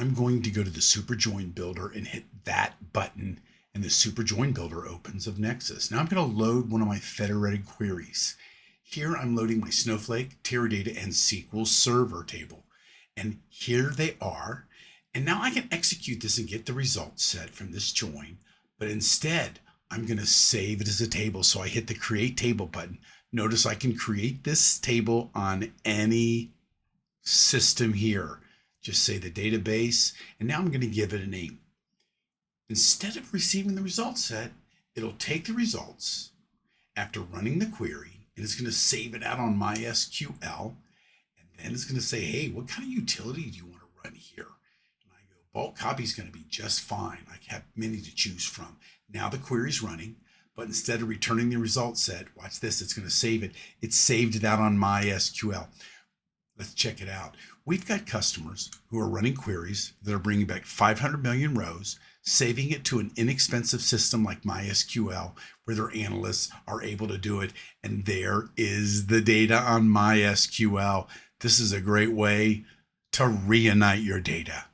I'm going to go to the Super Join Builder and hit that button, and the Super Join Builder opens of Nexus. Now I'm going to load one of my federated queries. Here I'm loading my Snowflake, Teradata, and SQL Server table. And here they are. And now I can execute this and get the results set from this join. But instead, I'm going to save it as a table. So I hit the Create Table button. Notice I can create this table on any system here. Just say the database, and now I'm going to give it a name. Instead of receiving the results set, it'll take the results after running the query, and it's going to save it out on MySQL, and then it's going to say, hey, what kind of utility do you want to run here? And I go, bulk copy is going to be just fine. I have many to choose from. Now the query's running, but instead of returning the result set, watch this, it's going to save it. It saved it out on MySQL. Let's check it out. We've got customers who are running queries that are bringing back 500 million rows, saving it to an inexpensive system like MySQL, where their analysts are able to do it. And there is the data on MySQL. This is a great way to reunite your data.